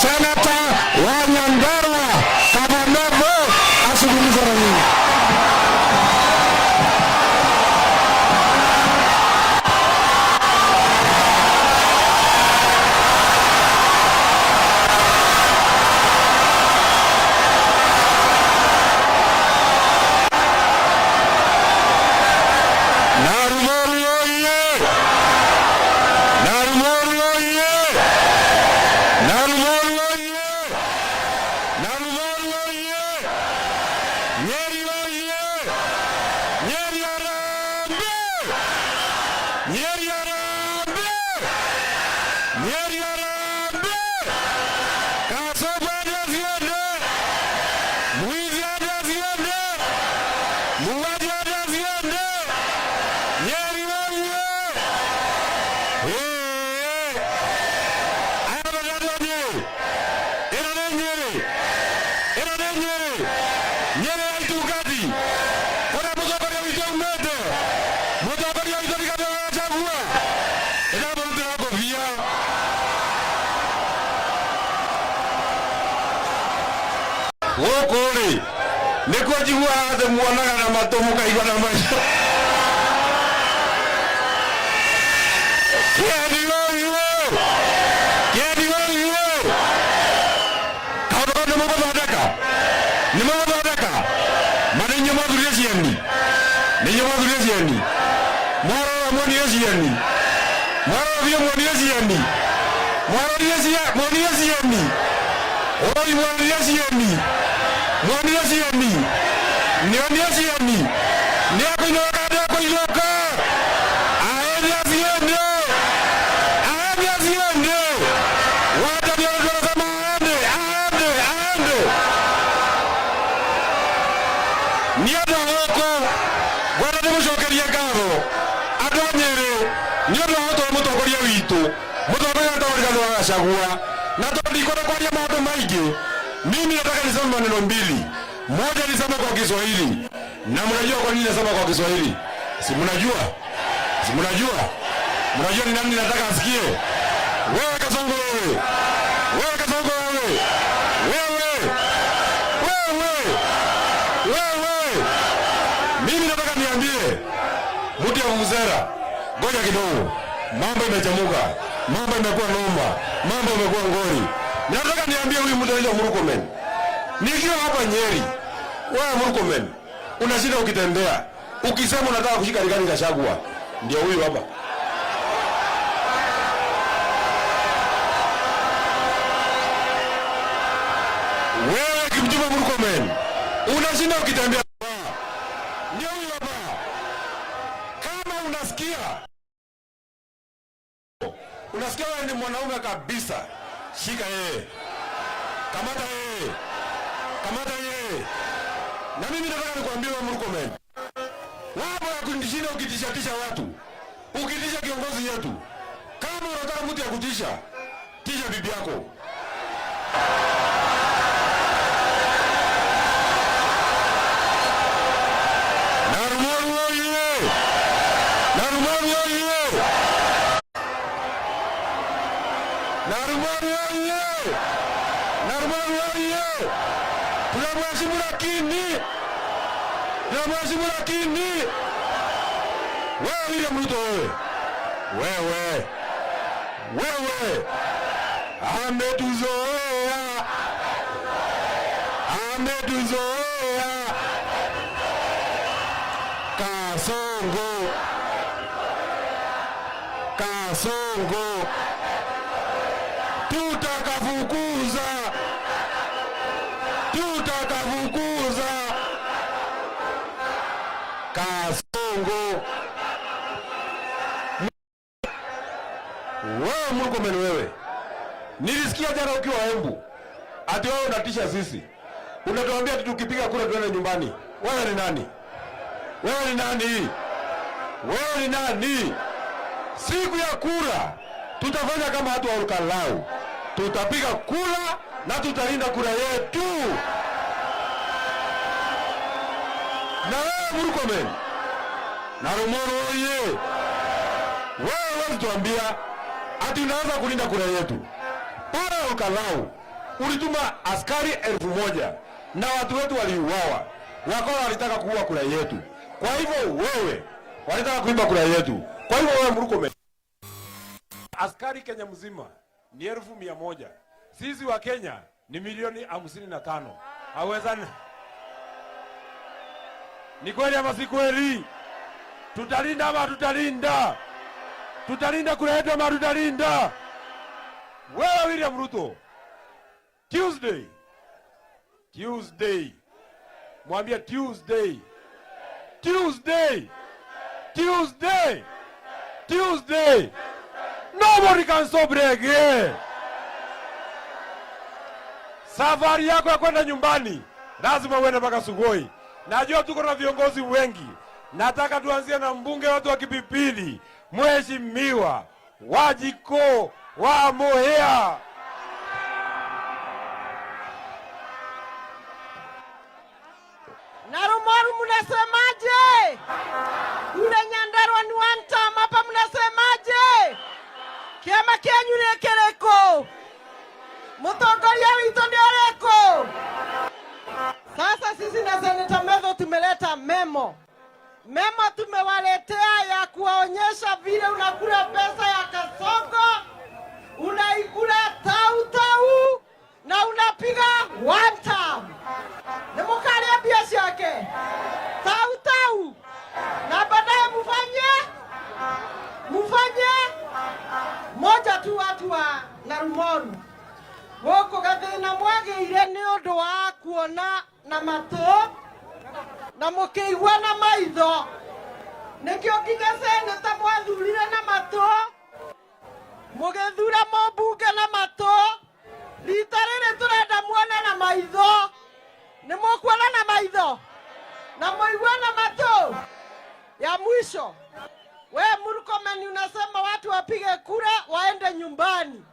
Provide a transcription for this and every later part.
Senata wa Nyandarua Kabonego azungumze na nyinyi. Wokore niko jigwa hata muona na matomo kaigwa na maisha kiadi yo kawo na mo badaka mane nyoma duresiani moro amoni yesiani moro bio moni yesiani oi moni yesiani Nioni niakuinoka kuiloka aende wata ndio kama aende niado hoko wala ndimushokeria ngabo adonyere niado hoto mutongoria witu mutongoria ndorigano agacagua na tondikora kwaria maundu maingi mimi nataka niseme maneno mbili. Moja nisema kwa Kiswahili. Na mnajua kwa nini nasema kwa Kiswahili? Si mnajua? Mnajua ni nani nataka asikie? Wewe Kasongo wewe. Mimi nataka niambie mtu ya Mzera. Ngoja kidogo. Mambo imechamuka. Mambo imekuwa noma. Mambo imekuwa ngori. Nataka niambie huyu mtu anaitwa Murkomen. Nikiwa hapa Nyeri, wewe Murkomen, unashinda ukitembea. Ukisema unataka kushika Rigathi Gachagua, ndio huyu hapa. Wewe Kipchumba Murkomen, unashinda ukitembea. Ndio huyu hapa. Kama unasikia wewe ni mwanaume kabisa, shika yeye. Kamata yeye. Na mimi nataka nikwambie wewe Murkomen. Wapo ya kundishinda ukitisha watu. Ukitisha kiongozi yetu. Kama unataka mtu ya kutisha, tisha bibi yako. Narumoru Tunamheshimu lakini wewe William Ruto wewe ametuzoea Kasongo tutakafukuza Kasongo. Wewe Murkomen wewe. Nilisikia jana ukiwa Embu. Ati wewe unatisha sisi. Unatuambia tukipiga kura tuende nyumbani. Wewe ni nani? Siku ya kura tutafanya kama watu wa Olkalau. Tutapiga kura na tutalinda kura yetu. Na wewe Murkomen, Narumoru oye, wewe tuambia ati unaanza kulinda kura yetu. Para Olkalau, ulituma askari 1000 na watu wetu waliuawa. Wakora walitaka kuua kura yetu. Kwa hivyo wewe walitaka kuiba kura yetu. Kwa hivyo wewe Murkomen, askari Kenya mzima ni 100,000. Sisi wa Kenya ni milioni 55. Hawezani. Ni kweli ama si kweli? Tutalinda ama tutalinda? Tutalinda kura yetu ama tutalinda? Wewe William Ruto, Tuesday. Mwambie Tuesday. Nobody can stop Reggae. Safari yako ya kwenda nyumbani lazima uende mpaka Sugoi. Najua tuko na viongozi wengi. Nataka tuanzie na mbunge watu wa Kipipili, Mheshimiwa Wajiko wa Mohea. Narumoru mnasemaje? Ule Nyandarua ni one time, hapa mnasemaje? Kiama kianyu ni kereko. Mutongoria wito ndio reko. Sasa sisi na Senator Medho tumeleta memo. Memo tumewaletea ya kuwaonyesha vile unakula pesa ya Kasongo, unaikula tau na unapiga one time. Nemukalia biasi yake tau na baadaye mufanye moja tu watu wa Narumoru. Woko gathina mwageire ni undu wa kuona na mato na mukiigua na maitho. Nikio nginya Senator mwathurire na mato, mugethura mbunge na mato. Rita rĩrĩ turenda muone na maitho. Ni mukuona na maitho na muigua na mato. Ya mwisho, we Murkomen unasema watu wapige kura waende nyumbani.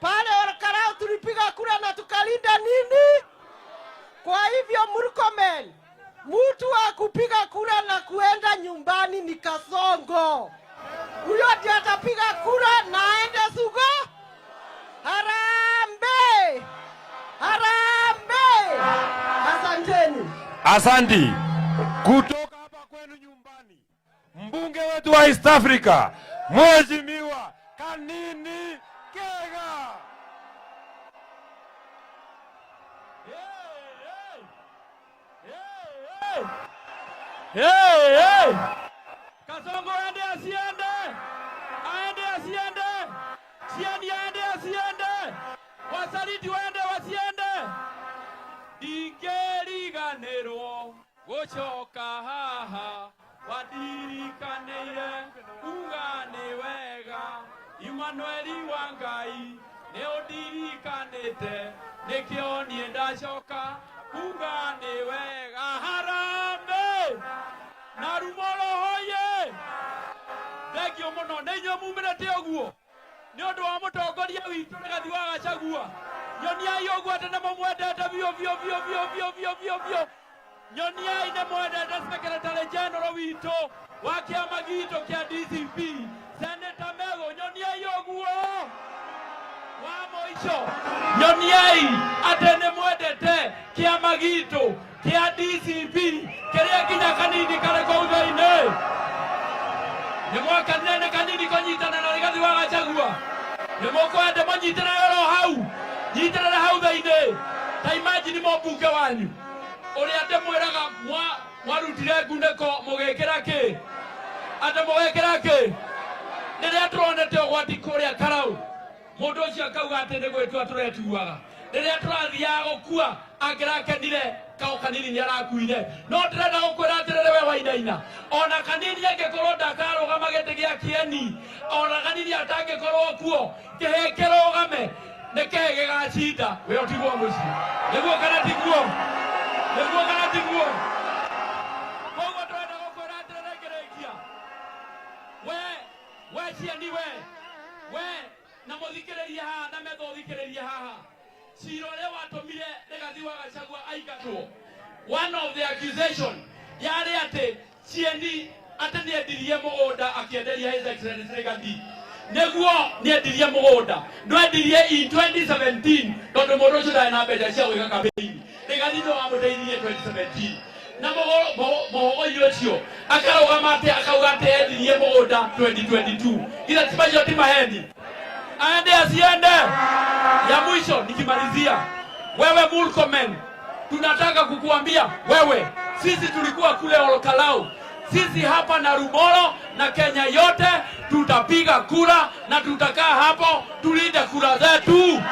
Pale Karau tulipiga kura na tukalinda nini? Kwa hivyo Murkomen, mtu wa kupiga kura na kuenda nyumbani ni Kasongo. Huyo ndiye atapiga kura na aende Sugo. Harambe! Asanteni. Asante. Kutoka hapa kwenu nyumbani, mbunge wetu wa East Africa, Mheshimiwa Kanini Kega. Hey! Kasongo aende asiende? Aende asiende? Sieni aende asiende? Wasaliti waende wasiende? Ndingeriganĩrwo gũcoka haha, wadirikaneire uga nĩ wega. Emmanuel Wangai nĩ ũndirikanĩte, nĩkĩo niĩ ndacoka uga nĩ wega. Harambe! Narumoru hoye! Thengio mũno, nĩ inyuĩ mumĩrĩte ũguo nĩ ũndũ wa mũtongoria witũ Rigathi wa Gachagua. Nyoniai ũguo atĩ nĩ mũmwendete biũ. Nyoniai nĩ mwendete Secretary General witũ wa kĩama gitũ kĩa DCP, Senator Medho. Nyoniai ũguo wa mũico. Nyoniai atĩ nĩ mwendete kĩama gitũ kĩa DCP kĩrĩa nginya kanini karĩ kũu thĩinĩ. Nĩ mwakanire nĩ kanini kũnyitana na Rigathi wa Gachagua. Nĩ mũkwenda mũnyitanĩre hau. Nyitanĩra hau thĩinĩ. Ta imagine mũmbunge wanyu ũrĩa ndĩmwĩraga mwarutire ngunĩko mũgĩkĩra kĩ? Atĩ mũgĩkĩra kĩ? Rĩrĩa tũronete ũgwati kũrĩa Karau, mũndũ ũcio akauga atĩ nĩ gwĩtua tũretuaga. Rĩrĩa tũrathiaga gũkua angĩrakenire kao kanini nĩ arakuire. No ndĩrenda gũkwĩra atĩrĩrĩ we Wainaina, ona kanini angĩkorwo ndakarũgama gĩtĩ gĩa kĩeni, ona kanini atangĩkorwo kuo, kĩhĩ kĩrũgame nĩkĩhĩ gĩgacinda. We ũtigwo mũciĩ. Nĩguo kana tiguo? Nĩguo kana tiguo? Koguo tũrenda gũkwĩra atĩrĩrĩ ngĩrĩkia. We cieni we na mũthikĩrĩrie haha na Medho ũthikĩrĩrie haha. Cira ũrĩa watũmire Rigathi wa Gachagua aingatwo, one of the accusation yarĩ atĩ cieni atĩ nĩendirie mũgũnda akĩenderia His Excellency Rigathi. neguo niendirie mũgũnda nwendirie in 2017 tondũ mũndũ ũcio ndarĩ na mbeca cia gwĩka kampeini nĩgathithũ wamũteithirie 2017 na mũhũgũi ũcio akarũgama atĩ akauga atĩ endirie mũgũnda 2022 ila timacio ti maheni aende asiende. Ya mwisho nikimalizia, wewe Murkomen, tunataka kukuambia wewe, sisi tulikuwa kule Olkalau, sisi hapa na Rumoro na Kenya yote tutapiga kura na tutakaa hapo tulinde kura zetu.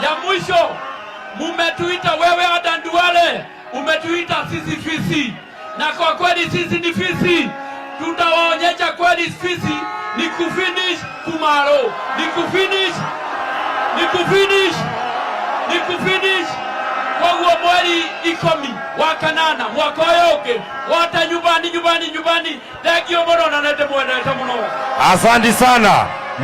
Ya mwisho, mumetuita wewe Adan Duale, umetuita sisi fisi, na kwa kweli sisi ni fisi. Tutawaonyesha kweli fisi ni kufinish Kumaro, ni kufinish kwa huo mweri 10 wa kanana mwaka yoke wote nyumbani. Thank you, mbona nete mwendete mno. Asante sana.